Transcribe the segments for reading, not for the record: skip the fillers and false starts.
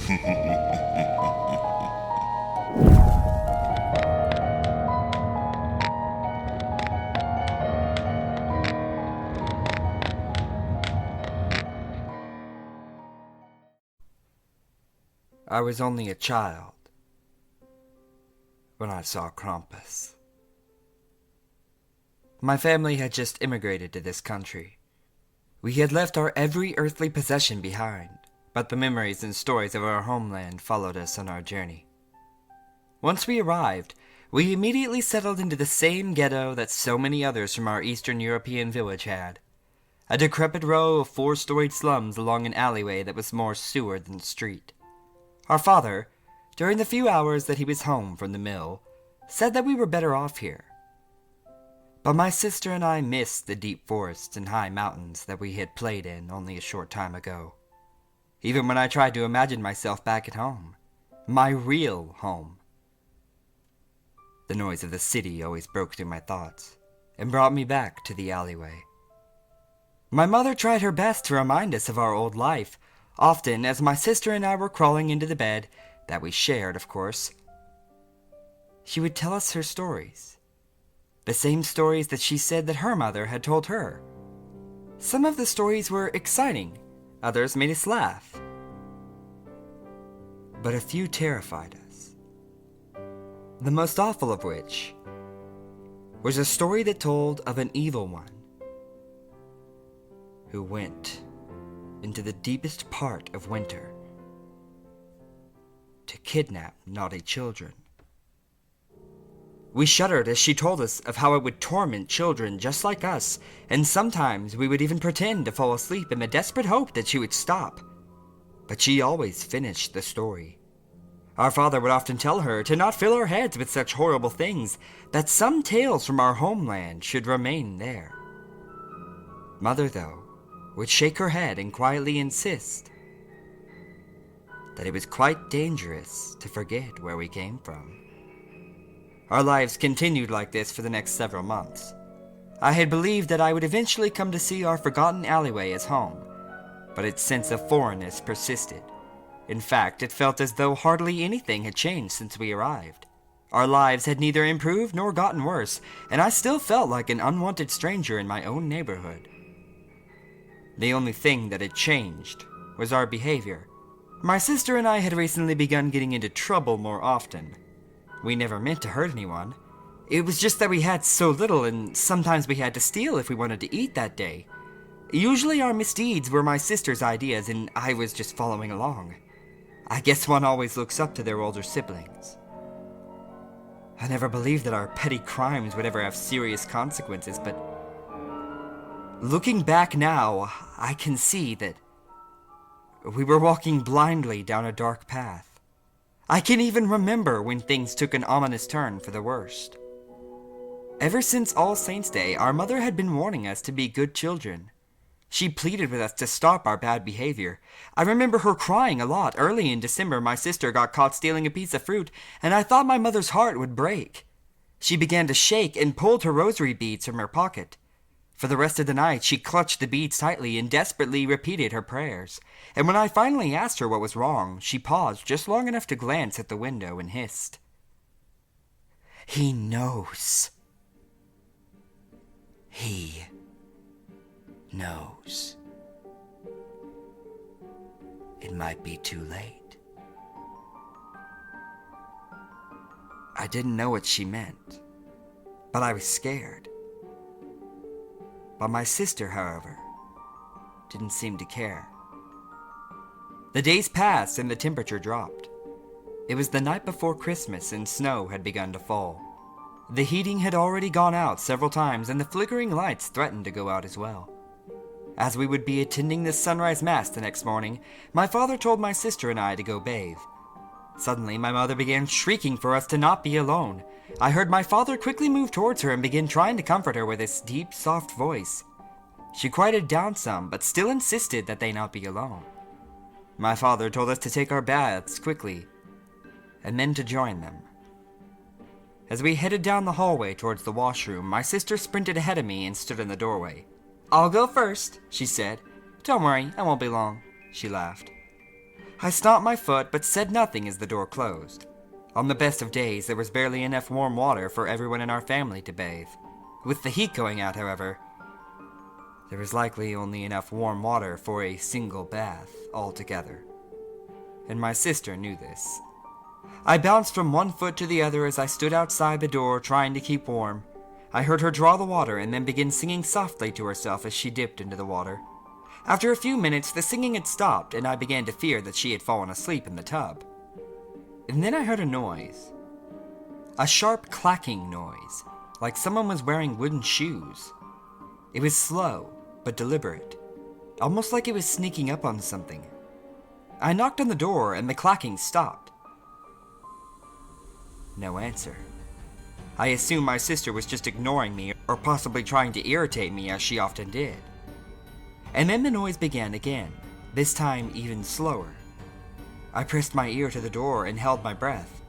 I was only a child when I saw Krampus. My family had just immigrated to this country. We had left our every earthly possession behind, but the memories and stories of our homeland followed us on our journey. Once we arrived, we immediately settled into the same ghetto that so many others from our Eastern European village had. A decrepit row of 4-storied slums along an alleyway that was more sewer than street. Our father, during the few hours that he was home from the mill, said that we were better off here. But my sister and I missed the deep forests and high mountains that we had played in only a short time ago. Even when I tried to imagine myself back at home, my real home. The noise of the city always broke through my thoughts and brought me back to the alleyway. My mother tried her best to remind us of our old life, often as my sister and I were crawling into the bed, that we shared, of course. She would tell us her stories. The same stories that she said that her mother had told her. Some of the stories were exciting, others made us laugh. But a few terrified us. The most awful of which was a story that told of an evil one who went into the deepest part of winter to kidnap naughty children. We shuddered as she told us of how it would torment children just like us, and sometimes we would even pretend to fall asleep in the desperate hope that she would stop. But she always finished the story. Our father would often tell her to not fill our heads with such horrible things, that some tales from our homeland should remain there. Mother, though, would shake her head and quietly insist that it was quite dangerous to forget where we came from. Our lives continued like this for the next several months. I had believed that I would eventually come to see our forgotten alleyway as home, but its sense of foreignness persisted. In fact, it felt as though hardly anything had changed since we arrived. Our lives had neither improved nor gotten worse, and I still felt like an unwanted stranger in my own neighborhood. The only thing that had changed was our behavior. My sister and I had recently begun getting into trouble more often. We never meant to hurt anyone. It was just that we had so little, and sometimes we had to steal if we wanted to eat that day. Usually our misdeeds were my sister's ideas, and I was just following along. I guess one always looks up to their older siblings. I never believed that our petty crimes would ever have serious consequences, but looking back now, I can see that we were walking blindly down a dark path. I can even remember when things took an ominous turn for the worst. Ever since All Saints' Day, our mother had been warning us to be good children. She pleaded with us to stop our bad behavior. I remember her crying a lot. Early in December, my sister got caught stealing a piece of fruit, and I thought my mother's heart would break. She began to shake and pulled her rosary beads from her pocket. For the rest of the night, she clutched the beads tightly and desperately repeated her prayers. And when I finally asked her what was wrong, she paused just long enough to glance at the window and hissed, "He knows. He knows. It might be too late." I didn't know what she meant, but I was scared. But my sister, however, didn't seem to care. The days passed and the temperature dropped. It was the night before Christmas and snow had begun to fall. The heating had already gone out several times and the flickering lights threatened to go out as well. As we would be attending the sunrise mass the next morning, my father told my sister and I to go bathe. Suddenly, my mother began shrieking for us to not be alone. I heard my father quickly move towards her and begin trying to comfort her with his deep, soft voice. She quieted down some, but still insisted that they not be alone. My father told us to take our baths quickly, and then to join them. As we headed down the hallway towards the washroom, my sister sprinted ahead of me and stood in the doorway. "I'll go first," she said. "Don't worry, I won't be long," she laughed. I stomped my foot but said nothing as the door closed. On the best of days, there was barely enough warm water for everyone in our family to bathe. With the heat going out, however, there was likely only enough warm water for a single bath altogether. And my sister knew this. I bounced from one foot to the other as I stood outside the door trying to keep warm. I heard her draw the water and then begin singing softly to herself as she dipped into the water. After a few minutes, the singing had stopped and I began to fear that she had fallen asleep in the tub. And then I heard a noise. A sharp clacking noise, like someone was wearing wooden shoes. It was slow, but deliberate, almost like it was sneaking up on something. I knocked on the door and the clacking stopped. No answer. I assumed my sister was just ignoring me or possibly trying to irritate me as she often did. And then the noise began again, this time even slower. I pressed my ear to the door and held my breath.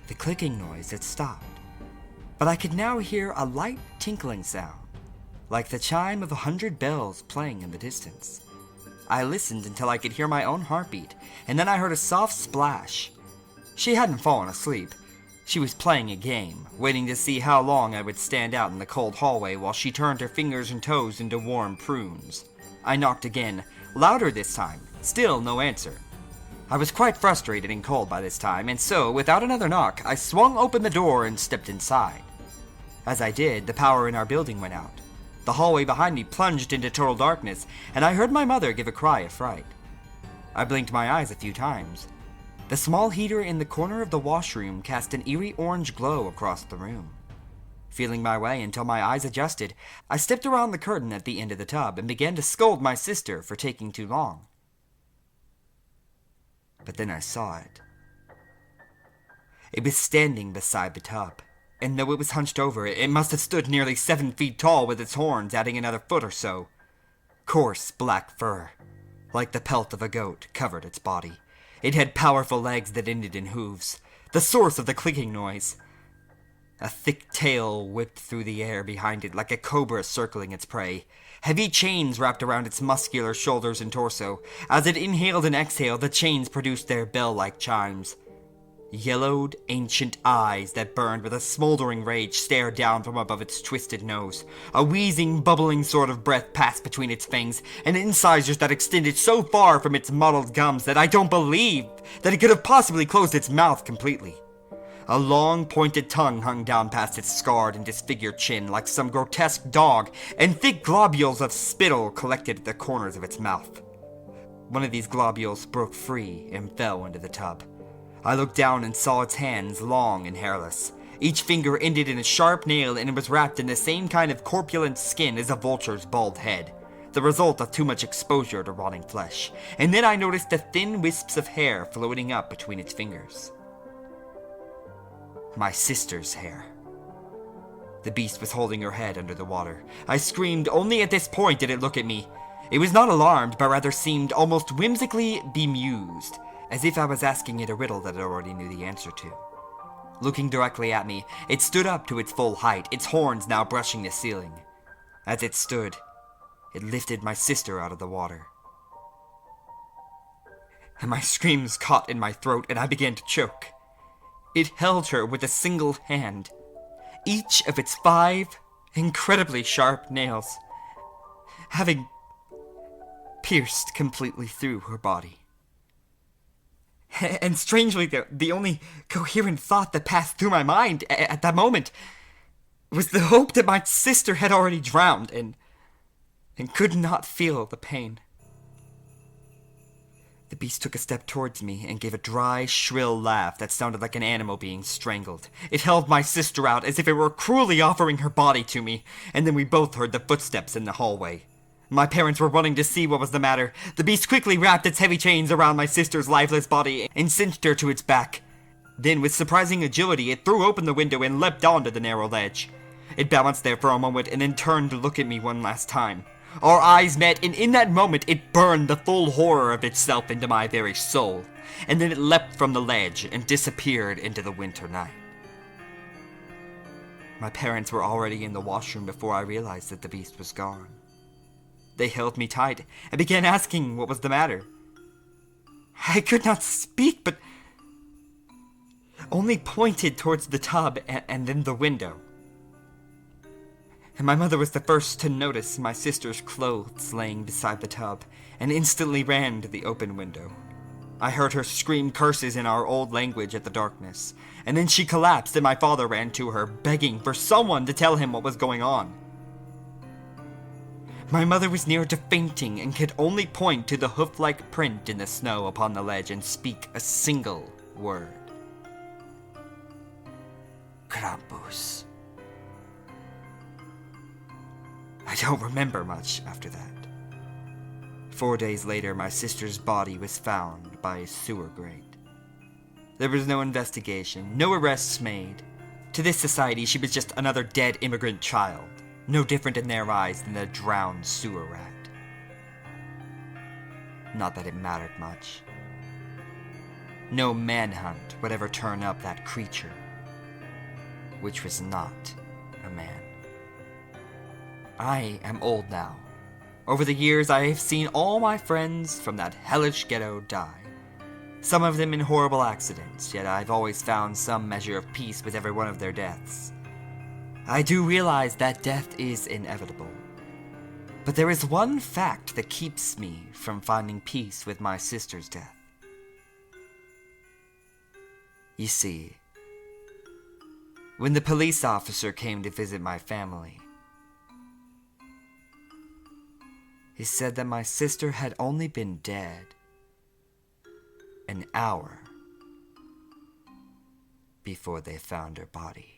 The clicking noise had stopped, but I could now hear a light tinkling sound, like the chime of 100 bells playing in the distance. I listened until I could hear my own heartbeat, and then I heard a soft splash. She hadn't fallen asleep. She was playing a game, waiting to see how long I would stand out in the cold hallway while she turned her fingers and toes into warm prunes. I knocked again, louder this time, still no answer. I was quite frustrated and cold by this time, and so, without another knock, I swung open the door and stepped inside. As I did, the power in our building went out. The hallway behind me plunged into total darkness, and I heard my mother give a cry of fright. I blinked my eyes a few times. The small heater in the corner of the washroom cast an eerie orange glow across the room. Feeling my way until my eyes adjusted, I stepped around the curtain at the end of the tub and began to scold my sister for taking too long. But then I saw it. It was standing beside the tub, and though it was hunched over, it must have stood nearly 7 feet tall with its horns adding another foot or so. Coarse black fur, like the pelt of a goat, covered its body. It had powerful legs that ended in hooves, the source of the clicking noise. A thick tail whipped through the air behind it like a cobra circling its prey. Heavy chains wrapped around its muscular shoulders and torso. As it inhaled and exhaled, the chains produced their bell-like chimes. Yellowed, ancient eyes that burned with a smoldering rage stared down from above its twisted nose. A wheezing, bubbling sort of breath passed between its fangs, and incisors that extended so far from its mottled gums that I don't believe that it could have possibly closed its mouth completely. A long, pointed tongue hung down past its scarred and disfigured chin like some grotesque dog, and thick globules of spittle collected at the corners of its mouth. One of these globules broke free and fell into the tub. I looked down and saw its hands, long and hairless. Each finger ended in a sharp nail and it was wrapped in the same kind of corpulent skin as a vulture's bald head, the result of too much exposure to rotting flesh. And then I noticed the thin wisps of hair floating up between its fingers. My sister's hair. The beast was holding her head under the water. I screamed. Only at this point did it look at me. It was not alarmed, but rather seemed almost whimsically bemused, as if I was asking it a riddle that it already knew the answer to. Looking directly at me, it stood up to its full height, its horns now brushing the ceiling. As it stood, it lifted my sister out of the water. And my screams caught in my throat, and I began to choke. It held her with a single hand, each of its 5 incredibly sharp nails having pierced completely through her body. And strangely, the only coherent thought that passed through my mind at that moment was the hope that my sister had already drowned and could not feel the pain. The beast took a step towards me and gave a dry, shrill laugh that sounded like an animal being strangled. It held my sister out as if it were cruelly offering her body to me, and then we both heard the footsteps in the hallway. My parents were running to see what was the matter. The beast quickly wrapped its heavy chains around my sister's lifeless body and cinched her to its back. Then, with surprising agility, it threw open the window and leapt onto the narrow ledge. It balanced there for a moment and then turned to look at me one last time. Our eyes met, and in that moment it burned the full horror of itself into my very soul, and then it leapt from the ledge and disappeared into the winter night. My parents were already in the washroom before I realized that the beast was gone. They held me tight and began asking what was the matter. I could not speak, but only pointed towards the tub and then the window. And my mother was the first to notice my sister's clothes laying beside the tub, and instantly ran to the open window. I heard her scream curses in our old language at the darkness, and then she collapsed and my father ran to her, begging for someone to tell him what was going on. My mother was near to fainting and could only point to the hoof-like print in the snow upon the ledge and speak a single word. Krampus. I don't remember much after that. 4 days later, my sister's body was found by a sewer grate. There was no investigation, no arrests made. To this society, she was just another dead immigrant child, no different in their eyes than a drowned sewer rat. Not that it mattered much. No manhunt would ever turn up that creature, which was not a man. I am old now. Over the years, I have seen all my friends from that hellish ghetto die. Some of them in horrible accidents, yet I've always found some measure of peace with every one of their deaths. I do realize that death is inevitable. But there is one fact that keeps me from finding peace with my sister's death. You see, when the police officer came to visit my family, he said that my sister had only been dead an hour before they found her body.